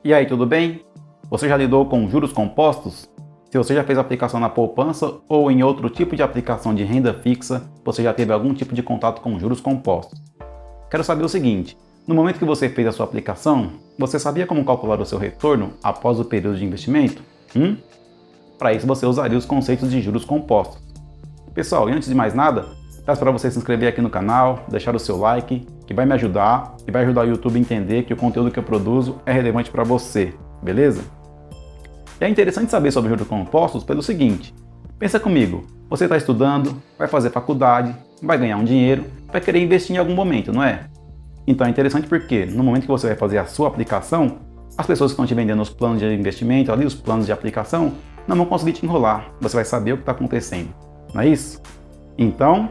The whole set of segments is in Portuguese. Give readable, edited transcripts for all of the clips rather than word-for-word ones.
E aí, tudo bem? Você já lidou com juros compostos? Se você já fez aplicação na poupança ou em outro tipo de aplicação de renda fixa, você já teve algum tipo de contato com juros compostos. Quero saber o seguinte, no momento que você fez a sua aplicação, você sabia como calcular o seu retorno após o período de investimento? Para isso você usaria os conceitos de juros compostos. Pessoal, e antes de mais nada, peço para você se inscrever aqui no canal, deixar o seu like, que vai me ajudar e vai ajudar o YouTube a entender que o conteúdo que eu produzo é relevante para você, beleza? E é interessante saber sobre juros compostos pelo seguinte, pensa comigo, você está estudando, vai fazer faculdade, vai ganhar um dinheiro, vai querer investir em algum momento, não é? Então é interessante porque no momento que você vai fazer a sua aplicação, as pessoas que estão te vendendo os planos de investimento, ali os planos de aplicação, não vão conseguir te enrolar, você vai saber o que está acontecendo, não é isso? Então,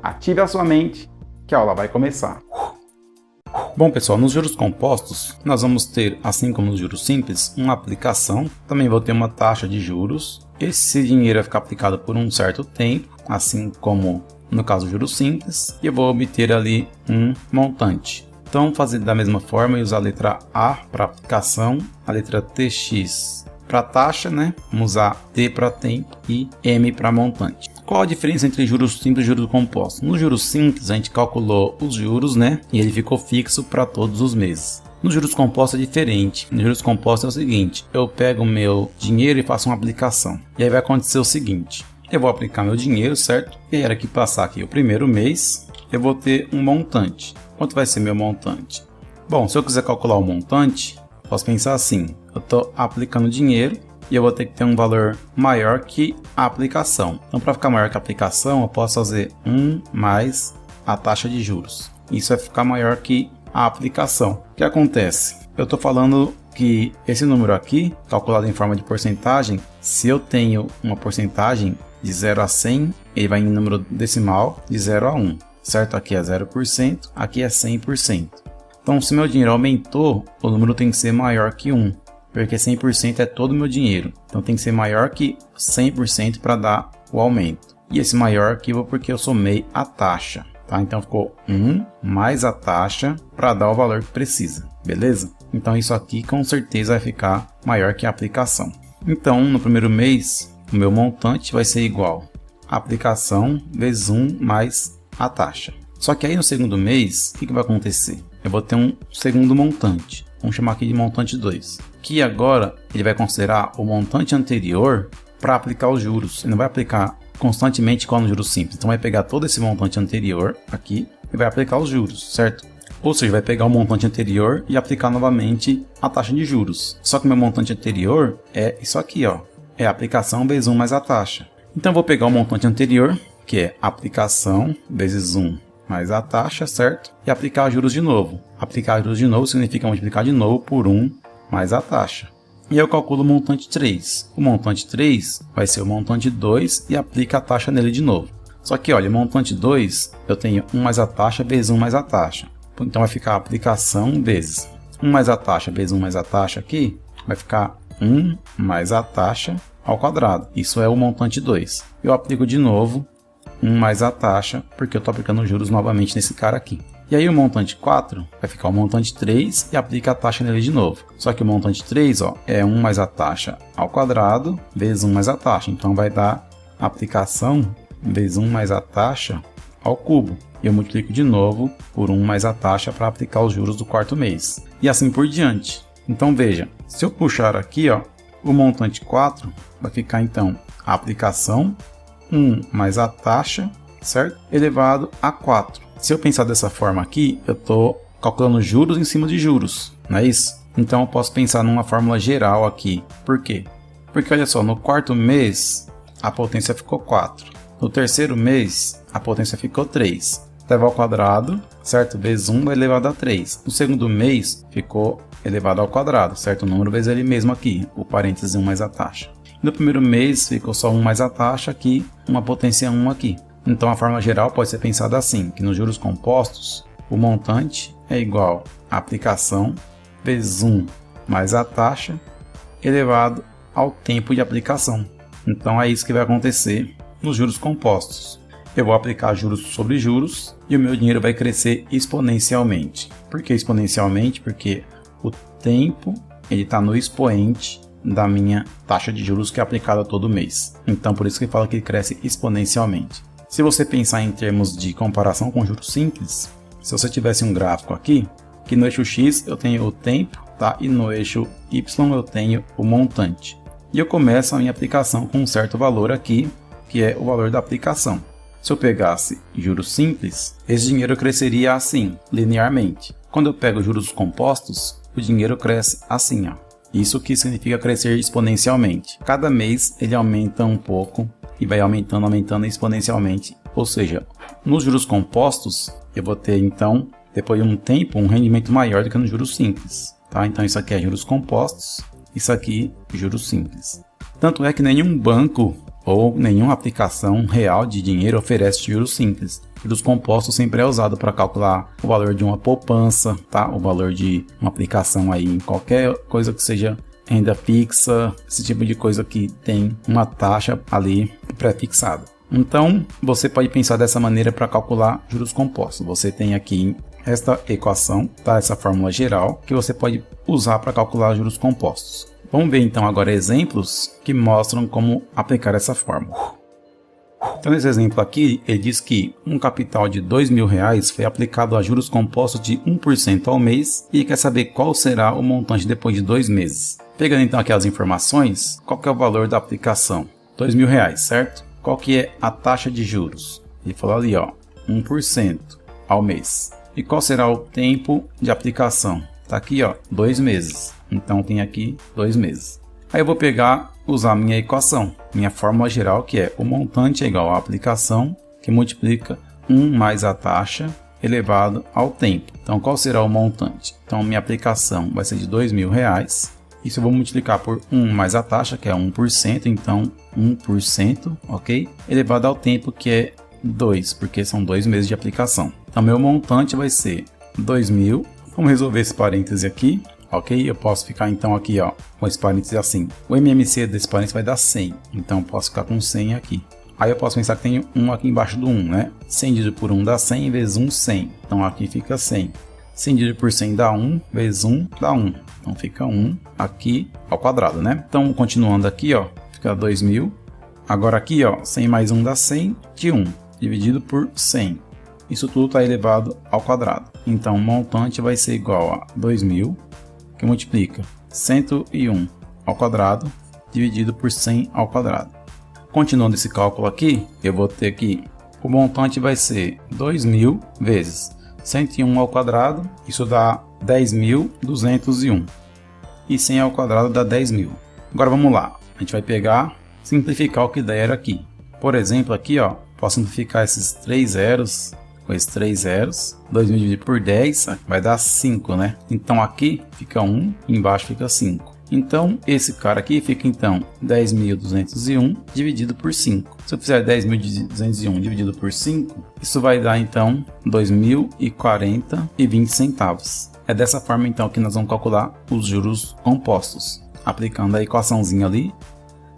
ative a sua mente, que a aula vai começar. Bom pessoal, nos juros compostos, nós vamos ter, assim como nos juros simples, uma aplicação, também vou ter uma taxa de juros. Esse dinheiro vai ficar aplicado por um certo tempo, assim como no caso do juros simples, e eu vou obter ali um montante. Então, fazer da mesma forma e usar a letra A para aplicação, a letra TX para taxa, né? Vamos usar T para tempo e M para montante. Qual a diferença entre juros simples e juros compostos? No juros simples a gente calculou os juros, né? E ele ficou fixo para todos os meses. Nos juros compostos é diferente. Nos juros compostos é o seguinte, eu pego o meu dinheiro e faço uma aplicação. E aí vai acontecer o seguinte, eu vou aplicar meu dinheiro, certo? E aí, era que passar aqui o primeiro mês, eu vou ter um montante. Quanto vai ser meu montante? Bom, se eu quiser calcular o montante, posso pensar assim, eu estou aplicando dinheiro e eu vou ter que ter um valor maior que a aplicação. Então, para ficar maior que a aplicação, eu posso fazer 1 mais a taxa de juros. Isso vai ficar maior que a aplicação. O que acontece? Eu estou falando que esse número aqui, calculado em forma de porcentagem, se eu tenho uma porcentagem de 0 a 100, ele vai em número decimal de 0 a 1. Certo? Aqui é 0%, aqui é 100%. Então, se meu dinheiro aumentou, o número tem que ser maior que 1. Porque 100% é todo o meu dinheiro. Então tem que ser maior que 100% para dar o aumento. E esse maior aqui porque eu somei a taxa. Tá? Então ficou 1 mais a taxa para dar o valor que precisa. Beleza? Então isso aqui com certeza vai ficar maior que a aplicação. Então no primeiro mês, o meu montante vai ser igual a aplicação vezes 1 mais a taxa. Só que aí no segundo mês, o que vai acontecer? Eu vou ter um segundo montante. Vamos chamar aqui de montante 2. Que agora ele vai considerar o montante anterior para aplicar os juros. Ele não vai aplicar constantemente igual no juros simples. Então vai pegar todo esse montante anterior aqui e vai aplicar os juros, certo? Ou seja, vai pegar o montante anterior e aplicar novamente a taxa de juros. Só que o meu montante anterior é isso aqui, ó. É a aplicação vezes 1 mais a taxa. Então eu vou pegar o montante anterior, que é aplicação vezes 1 mais a taxa, certo? E aplicar juros de novo. Aplicar juros de novo significa multiplicar de novo por 1 mais a taxa. E eu calculo o montante 3. O montante 3 vai ser o montante 2 e aplica a taxa nele de novo. Só que, olha, o montante 2 eu tenho 1 mais a taxa vezes 1 mais a taxa. Então vai ficar a aplicação vezes 1 mais a taxa vezes 1 mais a taxa aqui. Vai ficar 1 mais a taxa ao quadrado. Isso é o montante 2. Eu aplico de novo 1 mais a taxa, porque eu estou aplicando juros novamente nesse cara aqui. E aí o montante 4 vai ficar o montante 3 e aplica a taxa nele de novo. Só que o montante 3 ó, é 1 mais a taxa ao quadrado vezes 1 mais a taxa. Então vai dar a aplicação vezes 1 mais a taxa ao cubo. E eu multiplico de novo por 1 mais a taxa para aplicar os juros do quarto mês. E assim por diante. Então veja, se eu puxar aqui, ó, o montante 4 vai ficar então a aplicação 1 mais a taxa, certo? Elevado a 4. Se eu pensar dessa forma aqui, eu estou calculando juros em cima de juros, não é isso? Então eu posso pensar numa fórmula geral aqui. Por quê? Porque olha só, no quarto mês a potência ficou 4. No terceiro mês a potência ficou 3. Elevado ao quadrado, certo? Vezes 1 elevado a 3. No segundo mês ficou elevado ao quadrado, certo? O número vezes ele mesmo aqui, o parênteses 1 mais a taxa. No primeiro mês ficou só 1 mais a taxa aqui, uma potência 1 aqui. Então a fórmula geral pode ser pensada assim, que nos juros compostos, o montante é igual à aplicação vezes 1 mais a taxa elevado ao tempo de aplicação. Então é isso que vai acontecer nos juros compostos. Eu vou aplicar juros sobre juros e o meu dinheiro vai crescer exponencialmente. Por que exponencialmente? Porque o tempo ele está no expoente da minha taxa de juros que é aplicada todo mês. Então por isso que fala que ele cresce exponencialmente. Se você pensar em termos de comparação com juros simples, se você tivesse um gráfico aqui, que no eixo X eu tenho o tempo, tá? E no eixo Y eu tenho o montante. E eu começo a minha aplicação com um certo valor aqui, que é o valor da aplicação. Se eu pegasse juros simples, esse dinheiro cresceria assim, linearmente. Quando eu pego juros compostos, o dinheiro cresce assim, ó. Isso que significa crescer exponencialmente. Cada mês ele aumenta um pouco e vai aumentando exponencialmente. Ou seja, nos juros compostos, eu vou ter então, depois de um tempo, um rendimento maior do que nos juros simples. Tá? Então isso aqui é juros compostos, isso aqui juros simples. Tanto é que nenhum banco ou nenhuma aplicação real de dinheiro oferece juros simples. Juros compostos sempre é usado para calcular o valor de uma poupança, tá? O valor de uma aplicação aí em qualquer coisa que seja renda fixa, esse tipo de coisa que tem uma taxa ali pré-fixada. Então, você pode pensar dessa maneira para calcular juros compostos. Você tem aqui esta equação, tá? Essa fórmula geral que você pode usar para calcular juros compostos. Vamos ver então agora exemplos que mostram como aplicar essa fórmula. Então nesse exemplo aqui, ele diz que um capital de R$2.000 foi aplicado a juros compostos de 1% ao mês e quer saber qual será o montante depois de 2 meses. Pegando então aqui as informações, qual que é o valor da aplicação? R$2.000, certo? Qual que é a taxa de juros? Ele falou ali, ó, 1% ao mês. E qual será o tempo de aplicação? Tá aqui, ó, 2 meses. Então tem aqui 2 meses. Aí eu vou usar a minha equação, minha fórmula geral, que é o montante é igual à aplicação, que multiplica 1 mais a taxa elevado ao tempo. Então qual será o montante? Então minha aplicação vai ser de R$2.000. Isso eu vou multiplicar por 1 mais a taxa, que é 1%, então 1%, ok? Elevado ao tempo, que é 2, porque são 2 meses de aplicação. Então meu montante vai ser 2.000. Vamos resolver esse parêntese aqui. Ok? Eu posso ficar então aqui, ó, com esse parênteses assim. O MMC desse parênteses vai dar 100. Então eu posso ficar com 100 aqui. Aí eu posso pensar que tem 1 aqui embaixo do 1, né? 100 dividido por 1 dá 100, vezes 1, 100. Então aqui fica 100. 100 dividido por 100 dá 1, vezes 1 dá 1. Então fica 1 aqui ao quadrado, né? Então continuando aqui, ó, fica 2.000. Agora aqui, ó, 100 mais 1 dá 100 de 1, dividido por 100. Isso tudo está elevado ao quadrado. Então o montante vai ser igual a 2.000. Que multiplica 101 ao quadrado dividido por 100 ao quadrado. Continuando esse cálculo aqui, eu vou ter que o montante vai ser 2.000 vezes 101 ao quadrado, isso dá 10.201. E 100 ao quadrado dá 10.000. Agora vamos lá, a gente vai simplificar o que der aqui. Por exemplo, aqui, ó, posso simplificar esses 3 zeros. Com esses 3 zeros, 2.000 dividido por 10 vai dar 5, né? Então aqui fica 1, embaixo fica 5. Então esse cara aqui fica então 10.201 dividido por 5. Se eu fizer 10.201 dividido por 5, isso vai dar então 2.040,20 centavos. É dessa forma então que nós vamos calcular os juros compostos. Aplicando a equaçãozinha ali.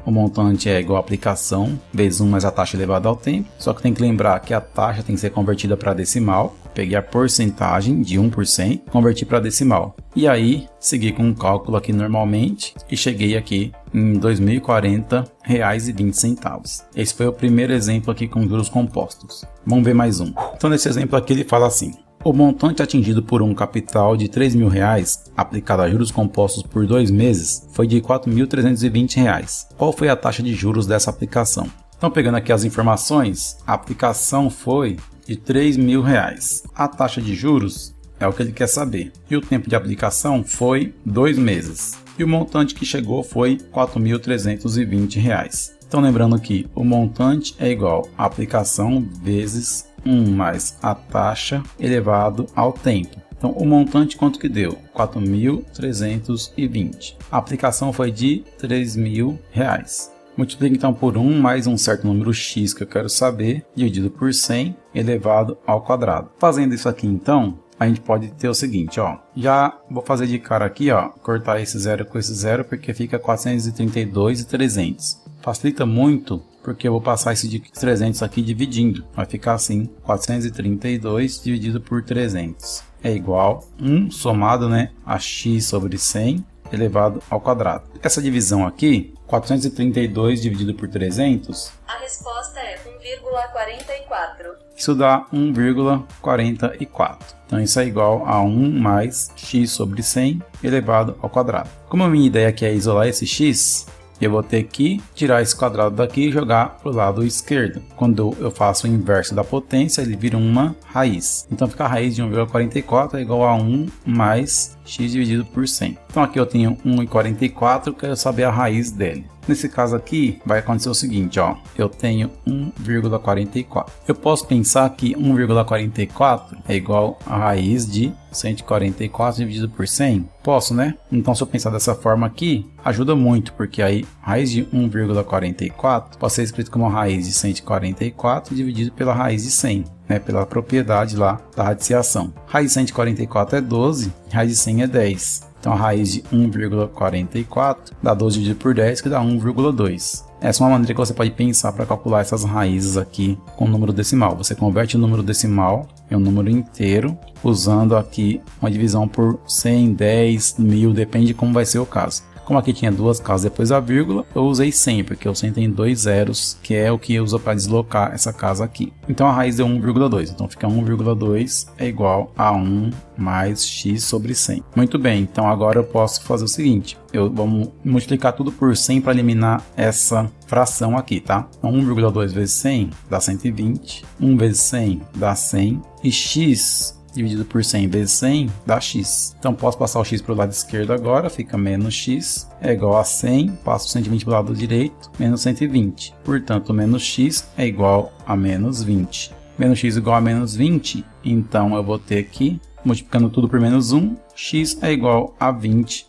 O montante é igual à aplicação, vezes 1 mais a taxa elevada ao tempo. Só que tem que lembrar que a taxa tem que ser convertida para decimal. Peguei a porcentagem de 1%, converti para decimal. E aí, segui com um cálculo aqui normalmente e cheguei aqui em R$ 2.040,20. Esse foi o primeiro exemplo aqui com juros compostos. Vamos ver mais um. Então, nesse exemplo aqui ele fala assim. O montante atingido por um capital de R$3.000 aplicado a juros compostos por 2 meses foi de R$ 4.320. Qual foi a taxa de juros dessa aplicação? Então, pegando aqui as informações, a aplicação foi de R$3.000. A taxa de juros é o que ele quer saber. E o tempo de aplicação foi 2 meses. E o montante que chegou foi R$ 4.320. Então, lembrando que o montante é igual à aplicação vezes 1 mais a taxa elevado ao tempo. Então, o montante quanto que deu? R$ 4.320. A aplicação foi de R$3.000. Multiplica então por 1 mais um certo número x que eu quero saber, dividido por 100 elevado ao quadrado. Fazendo isso aqui então, a gente pode ter o seguinte, ó. Já vou fazer de cara aqui, ó, cortar esse zero com esse zero, porque fica 432,300. Facilita muito, porque eu vou passar esse de 300 aqui dividindo. Vai ficar assim, 432 dividido por 300. É igual 1 somado, né, a x sobre 100 elevado ao quadrado. Essa divisão aqui, 432 dividido por 300, a resposta é 1,44. isso dá 1,44. Então isso é igual a 1 mais x sobre 100 elevado ao quadrado. Como a minha ideia aqui é isolar esse x, eu vou ter que tirar esse quadrado daqui e jogar para o lado esquerdo. Quando eu faço o inverso da potência, ele vira uma raiz. Então fica a raiz de 1,44 é igual a 1 mais x dividido por 100. Então aqui eu tenho 1,44, quero saber a raiz dele. Nesse caso aqui, vai acontecer o seguinte, ó, eu tenho 1,44. Eu posso pensar que 1,44 é igual a raiz de 144 dividido por 100? Posso, né? Então se eu pensar dessa forma aqui, ajuda muito, porque aí raiz de 1,44 pode ser escrito como a raiz de 144 dividido pela raiz de 100. Pela propriedade lá da radiciação. Raiz de 144 é 12, raiz de 100 é 10. Então a raiz de 1,44 dá 12 dividido por 10, que dá 1,2. Essa é uma maneira que você pode pensar para calcular essas raízes aqui com número decimal. Você converte o número decimal em um número inteiro, usando aqui uma divisão por 100, 10, 1000, depende de como vai ser o caso. Como aqui tinha duas casas depois da vírgula, eu usei 100, porque o 100 tem dois zeros, que é o que usa para deslocar essa casa aqui. Então a raiz é 1,2, então fica 1,2 é igual a 1 mais x sobre 100. Muito bem, então agora eu posso fazer o seguinte, vamos multiplicar tudo por 100 para eliminar essa fração aqui, tá? Então 1,2 vezes 100 dá 120, 1 vezes 100 dá 100, e x dividido por 100 vezes 100 dá x. Então posso passar o x para o lado esquerdo agora, fica menos x é igual a 100, passo o 120 para o lado direito, menos 120. Portanto, menos x é igual a menos 20. Menos x igual a menos 20, então eu vou ter que, multiplicando tudo por menos 1, x é igual a 20%.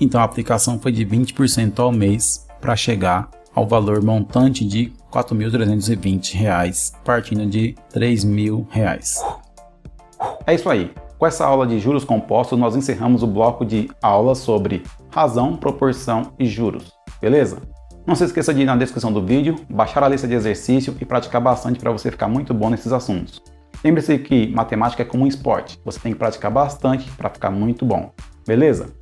Então a aplicação foi de 20% ao mês para chegar ao valor montante de R$ 4.320, partindo de R$ 3.000. É isso aí. Com essa aula de juros compostos, nós encerramos o bloco de aulas sobre razão, proporção e juros. Beleza? Não se esqueça de ir na descrição do vídeo, baixar a lista de exercício e praticar bastante para você ficar muito bom nesses assuntos. Lembre-se que matemática é como um esporte. Você tem que praticar bastante para ficar muito bom. Beleza?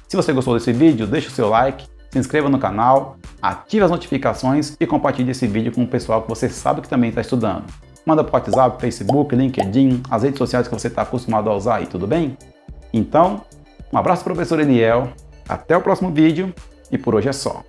Se você gostou desse vídeo, deixe o seu like, se inscreva no canal, ative as notificações e compartilhe esse vídeo com o pessoal que você sabe que também está estudando. Manda para o WhatsApp, Facebook, LinkedIn, as redes sociais que você está acostumado a usar aí, tudo bem? Então, um abraço, professor Eliel, até o próximo vídeo e por hoje é só.